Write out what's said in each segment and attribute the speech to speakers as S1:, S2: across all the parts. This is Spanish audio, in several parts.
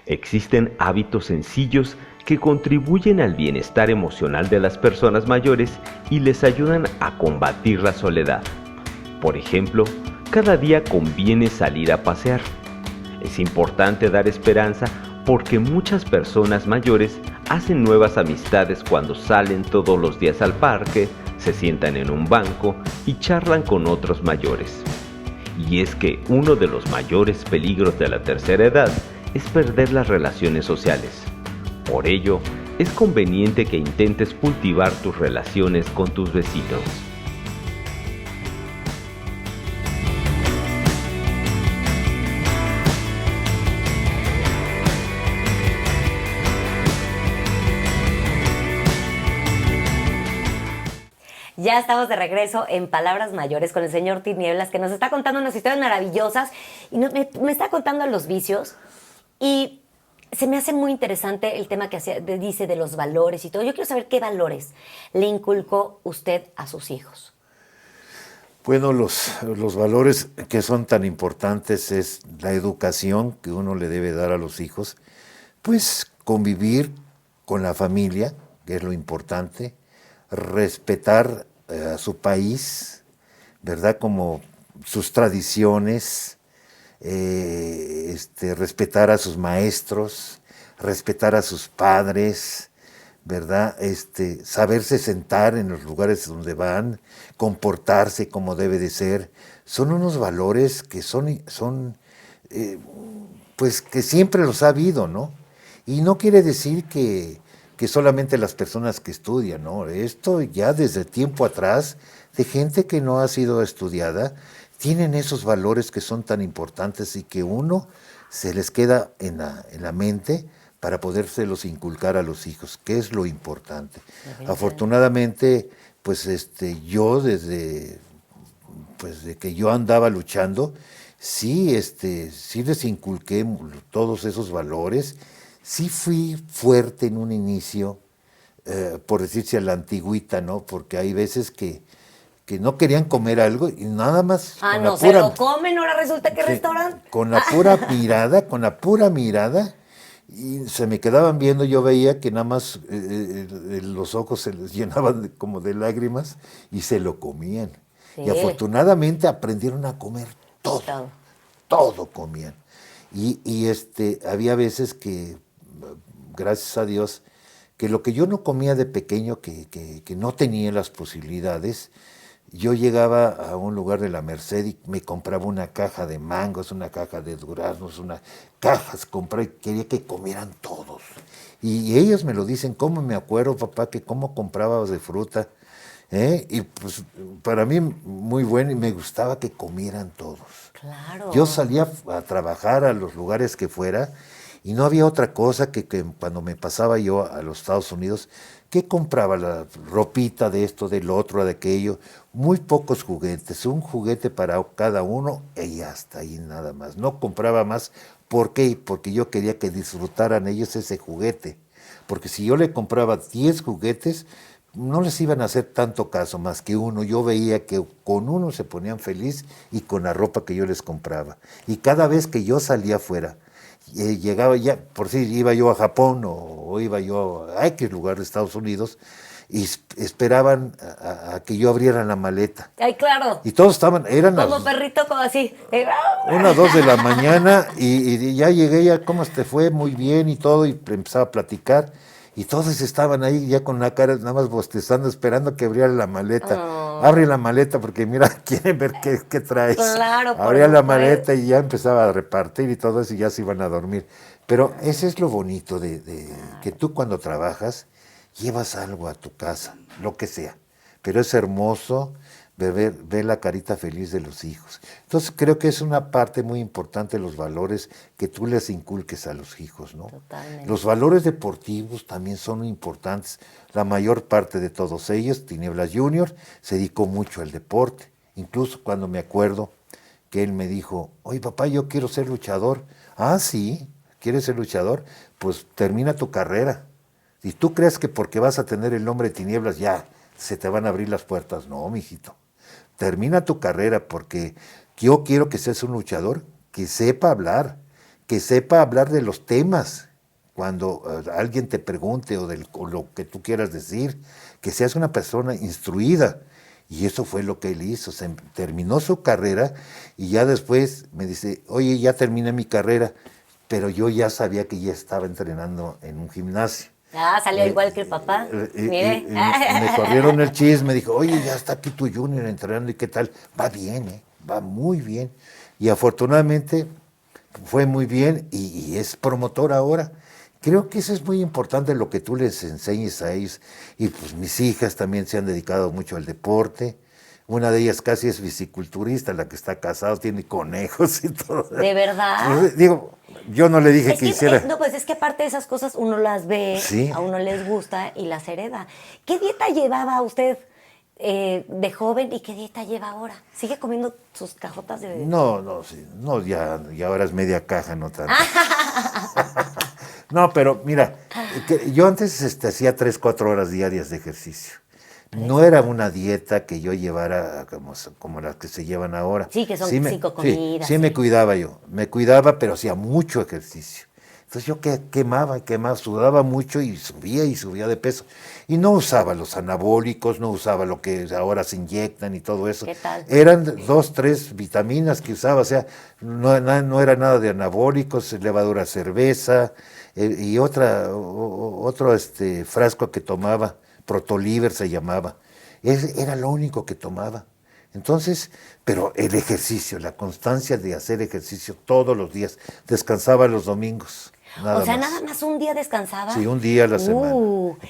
S1: Existen hábitos sencillos que contribuyen al bienestar emocional de las personas mayores y les ayudan a combatir la soledad. Por ejemplo, cada día conviene salir a pasear. Es importante dar esperanza porque muchas personas mayores hacen nuevas amistades cuando salen todos los días al parque, se sientan en un banco y charlan con otros mayores. Y es que uno de los mayores peligros de la tercera edad es perder las relaciones sociales. Por ello, es conveniente que intentes cultivar tus relaciones con tus vecinos.
S2: Ya estamos de regreso en Palabras Mayores con el señor Tinieblas, que nos está contando unas historias maravillosas y me está contando los vicios. Y se me hace muy interesante el tema que dice de los valores y todo. Yo quiero saber qué valores le inculcó usted a sus hijos.
S3: Bueno, los valores que son tan importantes es la educación que uno le debe dar a los hijos, pues convivir con la familia, que es lo importante, respetar a su país, ¿verdad? Como sus tradiciones, respetar a sus maestros, respetar a sus padres, ¿verdad? Saberse sentar en los lugares donde van, comportarse como debe de ser. Son unos valores que pues que siempre los ha habido, ¿no? Y no quiere decir que solamente las personas que estudian, ¿no? Esto ya desde tiempo atrás, de gente que no ha sido estudiada, tienen esos valores que son tan importantes y que uno se les queda en la mente para podérselos inculcar a los hijos, que es lo importante. Afortunadamente, pues yo desde que yo andaba luchando, sí les inculqué todos esos valores. Sí fui fuerte en un inicio, por decirse a la antigüita, ¿no? Porque hay veces que no querían comer algo y nada más
S2: Ah, no, se lo comen, ahora resulta que restaurante.
S3: Con la pura mirada, y se me quedaban viendo, yo veía que nada más los ojos se les llenaban como de lágrimas y se lo comían. Sí. Y afortunadamente aprendieron a comer todo comían. Y había veces que, gracias a Dios, que lo que yo no comía de pequeño, que no tenía las posibilidades, yo llegaba a un lugar de la Merced y me compraba una caja de mangos, una caja de duraznos, compré y quería que comieran todos. Y ellos me lo dicen, ¿cómo me acuerdo, papá, que cómo comprabas de fruta? Y pues para mí muy bueno y me gustaba que comieran todos.
S2: Claro.
S3: Yo salía a trabajar a los lugares que fuera y no había otra cosa que cuando me pasaba yo a los Estados Unidos, que compraba la ropita de esto, del otro, de aquello, muy pocos juguetes, un juguete para cada uno y hasta ahí nada más. No compraba más. ¿Por qué? Porque yo quería que disfrutaran ellos ese juguete. Porque si yo le compraba 10 juguetes, no les iban a hacer tanto caso más que uno. Yo veía que con uno se ponían feliz y con la ropa que yo les compraba. Y cada vez que yo salía afuera, llegaba ya, por si iba yo a Japón o iba yo a X lugar de Estados Unidos, y esperaban a que yo abriera la maleta.
S2: Ay, claro.
S3: Y todos eran
S2: como perrito, como así.
S3: 1 o 2 de la mañana y ya llegué, ya cómo te fue, muy bien y todo, y empezaba a platicar. Y todos estaban ahí ya con la cara nada más bostezando, esperando que abriera la maleta. Oh. Abre la maleta porque mira, quieren ver qué traes.
S2: Claro,
S3: abría la maleta y ya empezaba a repartir y todo eso y ya se iban a dormir. Pero ese es lo bonito de que tú cuando trabajas llevas algo a tu casa, lo que sea. Pero es hermoso ver la carita feliz de los hijos. Entonces creo que es una parte muy importante de los valores que tú les inculques a los hijos, ¿no?
S2: Totalmente.
S3: Los valores deportivos también son importantes. La mayor parte de todos ellos, Tinieblas Junior, se dedicó mucho al deporte. Incluso cuando me acuerdo que él me dijo, oye papá, yo quiero ser luchador. Ah, sí, ¿quieres ser luchador? Pues termina tu carrera. Si tú crees que porque vas a tener el nombre de Tinieblas ya se te van a abrir las puertas, no, mijito. Termina tu carrera porque yo quiero que seas un luchador que sepa hablar, que sepa hablar de los temas. Cuando alguien te pregunte o lo que tú quieras decir, que seas una persona instruida. Y eso fue lo que él hizo. Terminó su carrera y ya después me dice, oye, ya terminé mi carrera, pero yo ya sabía que ya estaba entrenando en un gimnasio.
S2: Ah, salió igual que el papá. Mire.
S3: Me corrieron el chisme, me dijo, oye, ya está aquí tu Junior entrenando, ¿y qué tal? Va bien, va muy bien. Y afortunadamente fue muy bien y es promotor ahora. Creo que eso es muy importante, lo que tú les enseñes a ellos. Y pues mis hijas también se han dedicado mucho al deporte. Una de ellas casi es biciculturista, la que está casada, tiene conejos y todo.
S2: ¿De verdad?
S3: Pues, digo, yo no le dije
S2: Es
S3: que hiciera.
S2: no, pues es que aparte de esas cosas uno las ve,
S3: Sí.
S2: a uno les gusta y las hereda. ¿Qué dieta llevaba usted de joven y qué dieta lleva ahora? ¿Sigue comiendo sus cajotas de...?
S3: No, sí, no, ya ahora es media caja, no tanto. No, pero mira, yo antes hacía 3, 4 horas diarias de ejercicio. No era una dieta que yo llevara como las que se llevan ahora.
S2: Sí, que son 5 comidas.
S3: Sí, me cuidaba yo. Me cuidaba, pero hacía mucho ejercicio. Entonces yo quemaba, sudaba mucho y subía de peso. Y no usaba los anabólicos, no usaba lo que ahora se inyectan y todo eso.
S2: ¿Qué tal?
S3: Eran 2, 3 vitaminas que usaba, o sea, no era nada de anabólicos, levadura cerveza y otro frasco que tomaba, Protoliver se llamaba. Era lo único que tomaba. Entonces, pero el ejercicio, la constancia de hacer ejercicio todos los días, descansaba los domingos.
S2: Nada más un día descansaba.
S3: Sí, un día a la semana.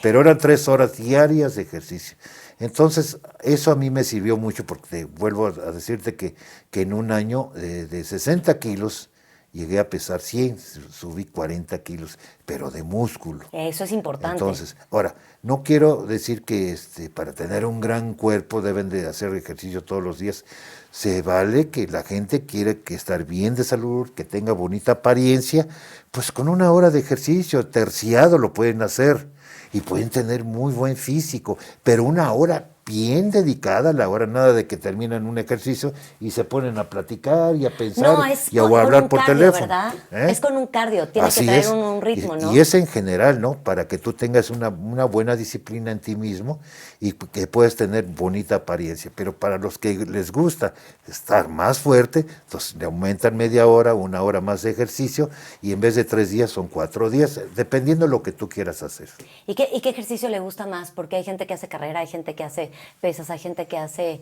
S3: Pero eran 3 horas diarias de ejercicio. Entonces, eso a mí me sirvió mucho porque vuelvo a decirte que en un año de 60 kilos llegué a pesar 100, subí 40 kilos, pero de músculo.
S2: Eso es importante.
S3: Entonces, ahora, no quiero decir que para tener un gran cuerpo deben de hacer ejercicio todos los días. Se vale que la gente quiere estar bien de salud, que tenga bonita apariencia, pues con 1 hora de ejercicio terciado lo pueden hacer y pueden tener muy buen físico, pero 1 hora bien dedicada a la hora, nada de que terminan un ejercicio y se ponen a platicar y a pensar y a hablar por teléfono.
S2: ¿Verdad? Es con un cardio, tiene
S3: Así
S2: que traer
S3: es.
S2: un ritmo, ¿no?
S3: Y es en general, ¿no? Para que tú tengas una buena disciplina en ti mismo y que puedas tener bonita apariencia. Pero para los que les gusta estar más fuerte, entonces le aumentan media hora, 1 hora más de ejercicio y en vez de 3 días son 4 días, dependiendo de lo que tú quieras hacer.
S2: ¿Y qué ejercicio le gusta más? Porque hay gente que hace carrera, hay gente que hace pesas, hay gente que hace,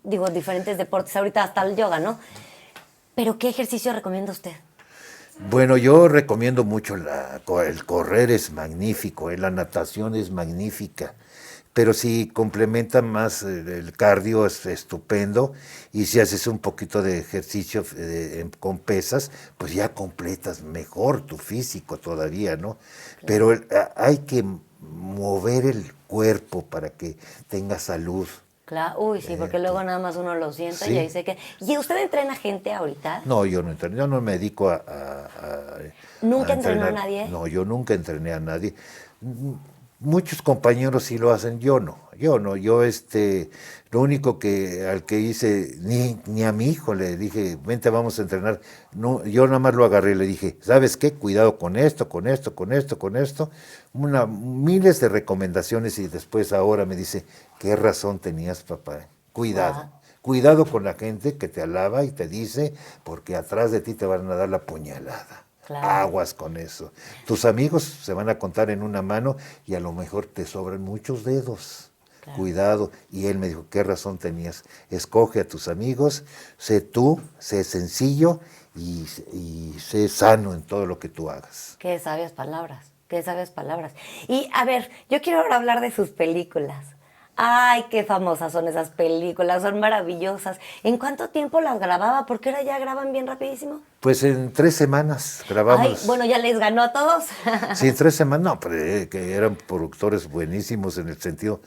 S2: diferentes deportes, ahorita hasta el yoga, ¿no? Pero ¿qué ejercicio recomienda usted?
S3: Bueno, yo recomiendo mucho el correr, es magnífico, la natación es magnífica, pero si complementa más el cardio es estupendo y si haces un poquito de ejercicio con pesas, pues ya completas mejor tu físico todavía, ¿no? Claro. Pero hay que mover el cuerpo para que tenga salud.
S2: Claro, uy, sí, porque luego nada más uno lo sienta y ahí se queda. ¿Y usted entrena gente ahorita?
S3: No, yo no entreno, yo no me dedico a
S2: ¿Nunca entrenó a nadie?
S3: No, yo nunca entrené a nadie. Muchos compañeros sí lo hacen, yo no, yo lo único al que hice, ni a mi hijo le dije, vente, vamos a entrenar, no, yo nada más lo agarré y le dije, ¿sabes qué? Cuidado con esto, miles de recomendaciones y después ahora me dice, ¿qué razón tenías, papá? Cuidado. Cuidado con la gente que te alaba y te dice, porque atrás de ti te van a dar la puñalada. Claro. Aguas con eso. Tus amigos se van a contar en una mano y a lo mejor te sobran muchos dedos. Claro. Cuidado. Y él me dijo, ¿qué razón tenías? Escoge a tus amigos, sé tú, sé sencillo y sé sano en todo lo que tú hagas.
S2: Qué sabias palabras, qué sabias palabras. Y a ver, yo quiero ahora hablar de sus películas. Ay, qué famosas son esas películas, son maravillosas. ¿En cuánto tiempo las grababa? Porque ahora ya graban bien rapidísimo.
S3: Pues en 3 semanas grabamos.
S2: Ay, bueno, ya les ganó a todos.
S3: Sí, en 3 semanas, no, pero que eran productores buenísimos en el sentido.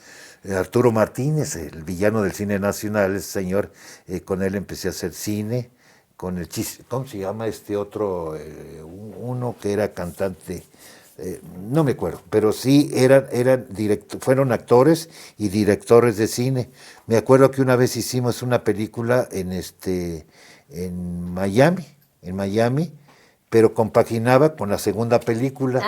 S3: Arturo Martínez, el villano del cine nacional, ese señor, con él empecé a hacer cine, con el ¿cómo se llama este otro? Uno que era cantante. No me acuerdo, pero sí fueron actores y directores de cine. Me acuerdo que una vez hicimos una película en Miami, en Miami, pero compaginaba con la segunda película.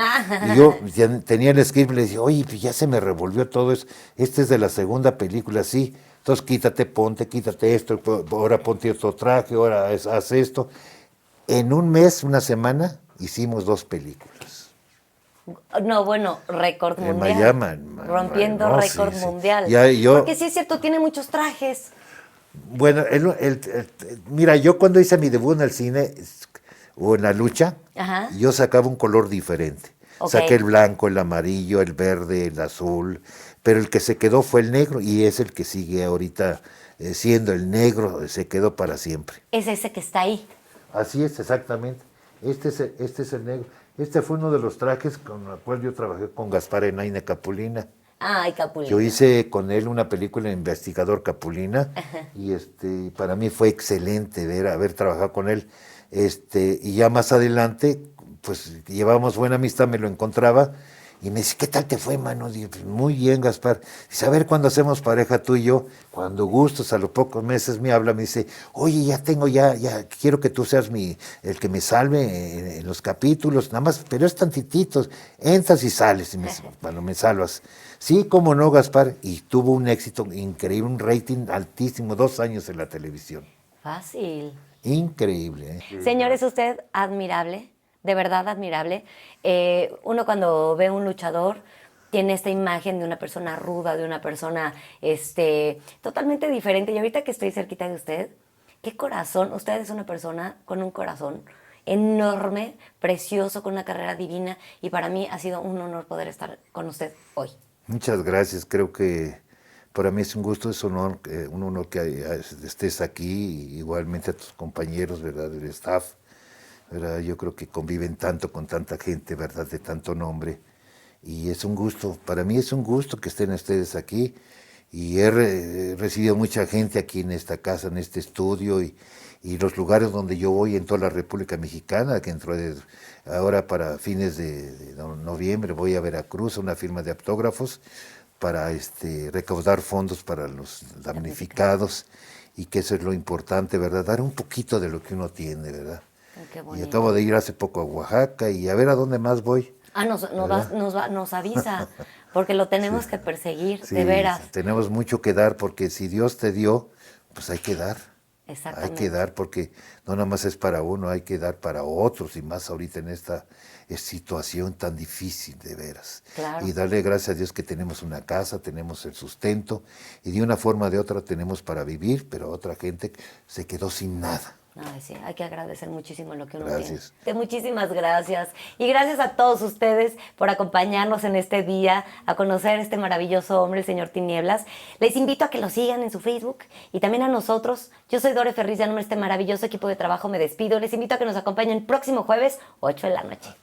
S3: Y yo ya tenía el script y le decía, oye, pues ya se me revolvió todo eso. Este es de la segunda película, sí. Entonces quítate esto, ahora ponte otro traje, ahora haz esto. En un mes, una semana, hicimos 2 películas.
S2: No, bueno, récord
S3: En
S2: mundial.
S3: Miami,
S2: Rompiendo
S3: no,
S2: récord
S3: sí, sí.
S2: mundial.
S3: Ya,
S2: Porque sí es cierto, tiene muchos trajes.
S3: Bueno, mira, yo cuando hice mi debut en el cine o en la lucha,
S2: Ajá.
S3: yo sacaba un color diferente.
S2: Ok.
S3: Saqué el blanco, el amarillo, el verde, el azul, pero el que se quedó fue el negro y es el que sigue ahorita siendo el negro, se quedó para siempre.
S2: Es ese que está ahí.
S3: Así es, exactamente. Este es el negro. Este fue uno de los trajes con el cual yo trabajé con Gaspar Enaina Capulina.
S2: Ay, Capulina.
S3: Yo hice con él una película Investigador Capulina y para mí fue excelente haber trabajado con él. Y ya más adelante, pues llevábamos buena amistad, me lo encontraba y me dice, ¿qué tal te fue, mano? Digo, pues, muy bien, Gaspar. Dice, a ver cuándo hacemos pareja tú y yo. Cuando gustos, a los pocos meses me habla, me dice, oye, ya quiero que tú seas el que me salve en los capítulos, nada más, pero es tantititos, entras y sales cuando me salvas. Sí, cómo no, Gaspar, y tuvo un éxito increíble, un rating altísimo, 2 años en la televisión.
S2: Fácil.
S3: Increíble, ¿eh?
S2: Señor, es usted admirable, de verdad admirable. Uno cuando ve un luchador tiene esta imagen de una persona ruda, de una persona totalmente diferente. Y ahorita que estoy cerquita de usted, qué corazón. Usted es una persona con un corazón enorme, precioso, con una carrera divina. Y para mí ha sido un honor poder estar con usted hoy.
S3: Muchas gracias, creo que para mí es un gusto, es un honor que estés aquí, igualmente a tus compañeros, ¿verdad?, del staff, ¿verdad? Yo creo que conviven tanto con tanta gente, ¿verdad?, de tanto nombre, y es un gusto, para mí es un gusto que estén ustedes aquí, y he recibido mucha gente aquí en esta casa, en este estudio, y los lugares donde yo voy en toda la República Mexicana, que ahora para fines de noviembre voy a Veracruz a una firma de autógrafos para recaudar fondos para los damnificados, y que eso es lo importante, ¿verdad? Dar un poquito de lo que uno tiene, ¿verdad?
S2: Ay, qué
S3: Y
S2: bonito.
S3: acabo de ir hace poco a Oaxaca y a ver a dónde más voy.
S2: Nos avisa, porque lo tenemos que perseguir,
S3: Sí,
S2: de veras.
S3: tenemos mucho que dar, porque si Dios te dio, pues hay que dar.
S2: Exactamente.
S3: Hay que dar, porque no nada más es para uno, hay que dar para otros, y más ahorita en esta situación tan difícil, de veras.
S2: Claro.
S3: Y darle gracias a Dios que tenemos una casa, tenemos el sustento, y de una forma o de otra tenemos para vivir, pero otra gente se quedó sin nada.
S2: Ay, sí, hay que agradecer muchísimo lo que uno
S3: Gracias.
S2: tiene. Muchísimas gracias. Y gracias a todos ustedes por acompañarnos en este día, a conocer a este maravilloso hombre, el señor Tinieblas. Les invito a que lo sigan en su Facebook y también a nosotros. Yo soy Dore Ferriz, ya nombre este maravilloso equipo de trabajo me despido. Les invito a que nos acompañen el próximo jueves, 8 de la noche.